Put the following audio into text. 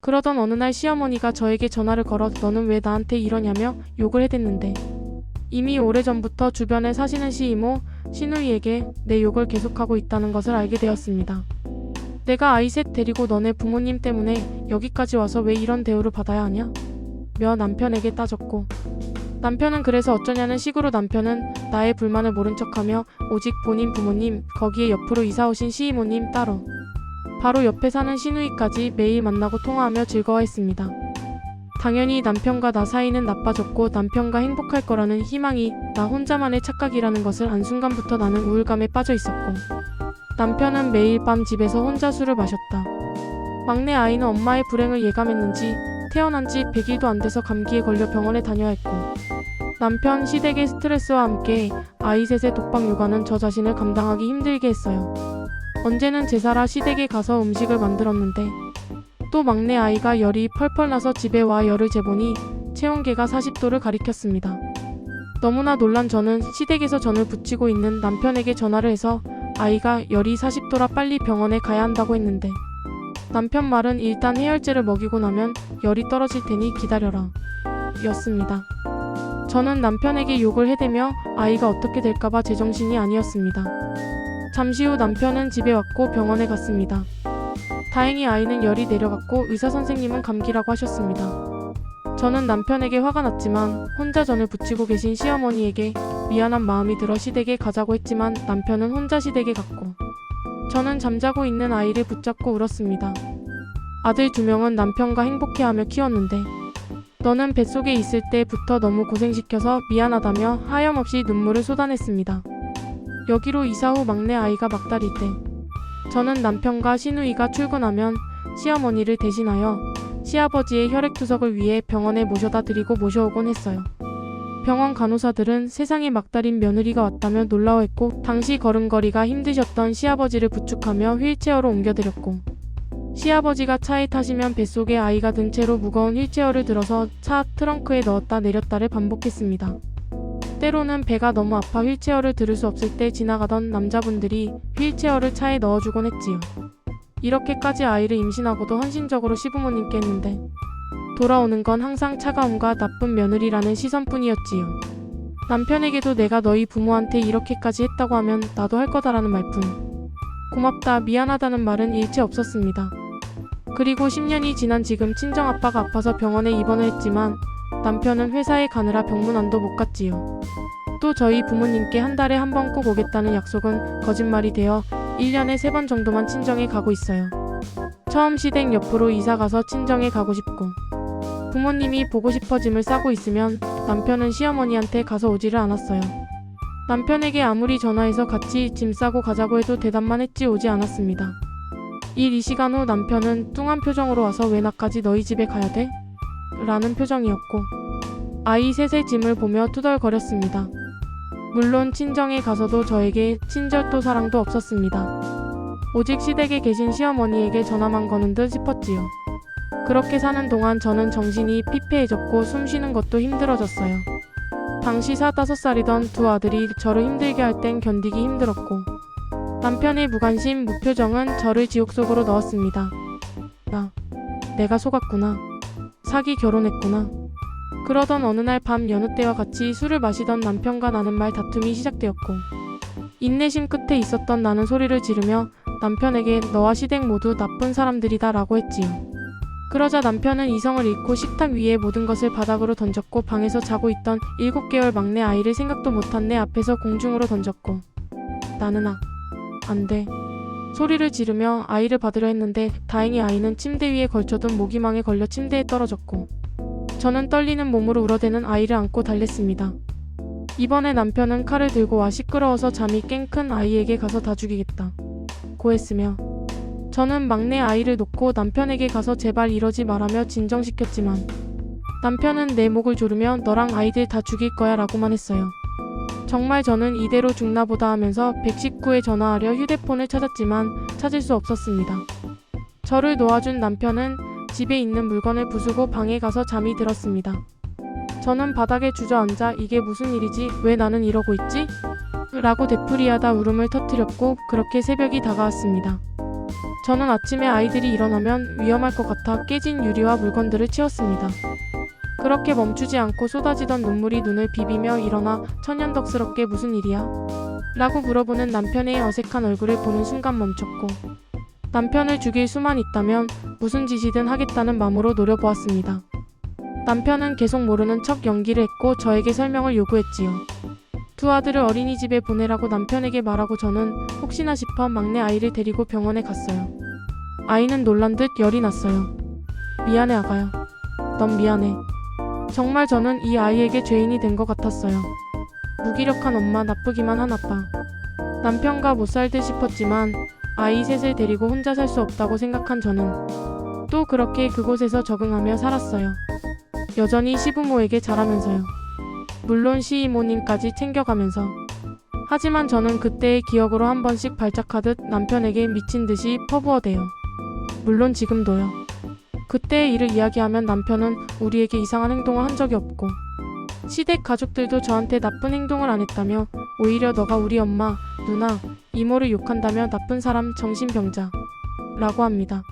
그러던 어느 날 시어머니가 저에게 전화를 걸어 너는 왜 나한테 이러냐며 욕을 해댔는데 이미 오래전부터 주변에 사시는 시이모, 시누이에게 내 욕을 계속하고 있다는 것을 알게 되었습니다. 내가 아이 셋 데리고 너네 부모님 때문에 여기까지 와서 왜 이런 대우를 받아야 하냐? 며 남편에게 따졌고 남편은 그래서 어쩌냐는 식으로 남편은 나의 불만을 모른 척하며 오직 본인 부모님, 거기에 옆으로 이사 오신 시이모님 따로 바로 옆에 사는 시누이까지 매일 만나고 통화하며 즐거워했습니다. 당연히 남편과 나 사이는 나빠졌고 남편과 행복할 거라는 희망이 나 혼자만의 착각이라는 것을 한순간부터 나는 우울감에 빠져 있었고 남편은 매일 밤 집에서 혼자 술을 마셨다. 막내 아이는 엄마의 불행을 예감했는지 태어난 지 100일도 안 돼서 감기에 걸려 병원에 다녀야 했고 남편 시댁의 스트레스와 함께 아이 셋의 독박 육아는 저 자신을 감당하기 힘들게 했어요. 언제는 제사라 시댁에 가서 음식을 만들었는데 또 막내 아이가 열이 펄펄 나서 집에 와 열을 재보니 체온계가 40도를 가리켰습니다. 너무나 놀란 저는 시댁에서 전을 부치고 있는 남편에게 전화를 해서 아이가 열이 40도라 빨리 병원에 가야 한다고 했는데 남편 말은 일단 해열제를 먹이고 나면 열이 떨어질 테니 기다려라 였습니다. 저는 남편에게 욕을 해대며 아이가 어떻게 될까봐 제정신이 아니었습니다. 잠시 후 남편은 집에 왔고 병원에 갔습니다. 다행히 아이는 열이 내려갔고 의사 선생님은 감기라고 하셨습니다. 저는 남편에게 화가 났지만 혼자 전을 부치고 계신 시어머니에게 미안한 마음이 들어 시댁에 가자고 했지만 남편은 혼자 시댁에 갔고 저는 잠자고 있는 아이를 붙잡고 울었습니다. 아들 2명은 남편과 행복해하며 키웠는데 너는 뱃속에 있을 때부터 너무 고생시켜서 미안하다며 하염없이 눈물을 쏟아냈습니다. 여기로 이사 후 막내 아이가 막달일 때 저는 남편과 시누이가 출근하면 시어머니를 대신하여 시아버지의 혈액투석을 위해 병원에 모셔다 드리고 모셔오곤 했어요. 병원 간호사들은 세상에 막달인 며느리가 왔다며 놀라워했고 당시 걸음걸이가 힘드셨던 시아버지를 부축하며 휠체어로 옮겨드렸고 시아버지가 차에 타시면 뱃속에 아이가 든 채로 무거운 휠체어를 들어서 차 트렁크에 넣었다 내렸다를 반복했습니다. 때로는 배가 너무 아파 휠체어를 들을 수 없을 때 지나가던 남자분들이 휠체어를 차에 넣어주곤 했지요. 이렇게까지 아이를 임신하고도 헌신적으로 시부모님께 했는데 돌아오는 건 항상 차가움과 나쁜 며느리라는 시선뿐이었지요. 남편에게도 내가 너희 부모한테 이렇게까지 했다고 하면 나도 할 거다라는 말뿐. 고맙다, 미안하다는 말은 일체 없었습니다. 그리고 10년이 지난 지금 친정아빠가 아파서 병원에 입원을 했지만 남편은 회사에 가느라 병문안도 못 갔지요. 또 저희 부모님께 한 달에 한 번 꼭 오겠다는 약속은 거짓말이 되어 1년에 3번 정도만 친정에 가고 있어요. 처음 시댁 옆으로 이사가서 친정에 가고 싶고 부모님이 보고 싶어 짐을 싸고 있으면 남편은 시어머니한테 가서 오지를 않았어요. 남편에게 아무리 전화해서 같이 짐 싸고 가자고 해도 대답만 했지 오지 않았습니다. 이 시간 후 남편은 뚱한 표정으로 와서 왜 나까지 너희 집에 가야 돼? 라는 표정이었고 아이 셋의 짐을 보며 투덜거렸습니다. 물론 친정에 가서도 저에게 친절도 사랑도 없었습니다. 오직 시댁에 계신 시어머니에게 전화만 거는 듯 싶었지요. 그렇게 사는 동안 저는 정신이 피폐해졌고 숨쉬는 것도 힘들어졌어요. 당시 4~5살이던 2 아들이 저를 힘들게 할 땐 견디기 힘들었고 남편의 무관심, 무표정은 저를 지옥 속으로 넣었습니다. 내가 속았구나. 사기 결혼했구나. 그러던 어느 날 밤 여느 때와 같이 술을 마시던 남편과 나는 말 다툼이 시작되었고 인내심 끝에 있었던 나는 소리를 지르며 남편에게 너와 시댁 모두 나쁜 사람들이다 라고 했지요. 그러자 남편은 이성을 잃고 식탁 위에 모든 것을 바닥으로 던졌고 방에서 자고 있던 7개월 막내 아이를 생각도 못한 내 앞에서 공중으로 던졌고 나는 안 돼. 소리를 지르며 아이를 받으려 했는데 다행히 아이는 침대 위에 걸쳐둔 모기망에 걸려 침대에 떨어졌고 저는 떨리는 몸으로 울어대는 아이를 안고 달랬습니다. 이번에 남편은 칼을 들고 와 시끄러워서 잠이 깬 큰 아이에게 가서 다 죽이겠다 고 했으며 저는 막내 아이를 놓고 남편에게 가서 제발 이러지 말라며 진정시켰지만 남편은 내 목을 조르며 너랑 아이들 다 죽일 거야 라고만 했어요. 정말 저는 이대로 죽나 보다 하면서 119에 전화하려 휴대폰을 찾았지만 찾을 수 없었습니다. 저를 놓아준 남편은 집에 있는 물건을 부수고 방에 가서 잠이 들었습니다. 저는 바닥에 주저앉아 이게 무슨 일이지? 왜 나는 이러고 있지? 라고 되풀이하다 울음을 터뜨렸고 그렇게 새벽이 다가왔습니다. 저는 아침에 아이들이 일어나면 위험할 것 같아 깨진 유리와 물건들을 치웠습니다. 그렇게 멈추지 않고 쏟아지던 눈물이 눈을 비비며 일어나 천연덕스럽게 무슨 일이야? 라고 물어보는 남편의 어색한 얼굴을 보는 순간 멈췄고 남편을 죽일 수만 있다면 무슨 짓이든 하겠다는 마음으로 노려보았습니다. 남편은 계속 모르는 척 연기를 했고 저에게 설명을 요구했지요. 두 아들을 어린이집에 보내라고 남편에게 말하고 저는 혹시나 싶어 막내 아이를 데리고 병원에 갔어요. 아이는 놀란 듯 열이 났어요. 미안해 아가야. 넌 미안해. 정말 저는 이 아이에게 죄인이 된 것 같았어요. 무기력한 엄마, 나쁘기만 한 아빠. 남편과 못 살 듯 싶었지만 아이 셋을 데리고 혼자 살 수 없다고 생각한 저는 또 그렇게 그곳에서 적응하며 살았어요. 여전히 시부모에게 잘하면서요. 물론 시이모님까지 챙겨가면서. 하지만 저는 그때의 기억으로 한 번씩 발작하듯 남편에게 미친 듯이 퍼부어대요. 물론 지금도요. 그때의 일을 이야기하면 남편은 우리에게 이상한 행동을 한 적이 없고 시댁 가족들도 저한테 나쁜 행동을 안 했다며 오히려 너가 우리 엄마, 누나, 이모를 욕한다며 나쁜 사람, 정신병자 라고 합니다.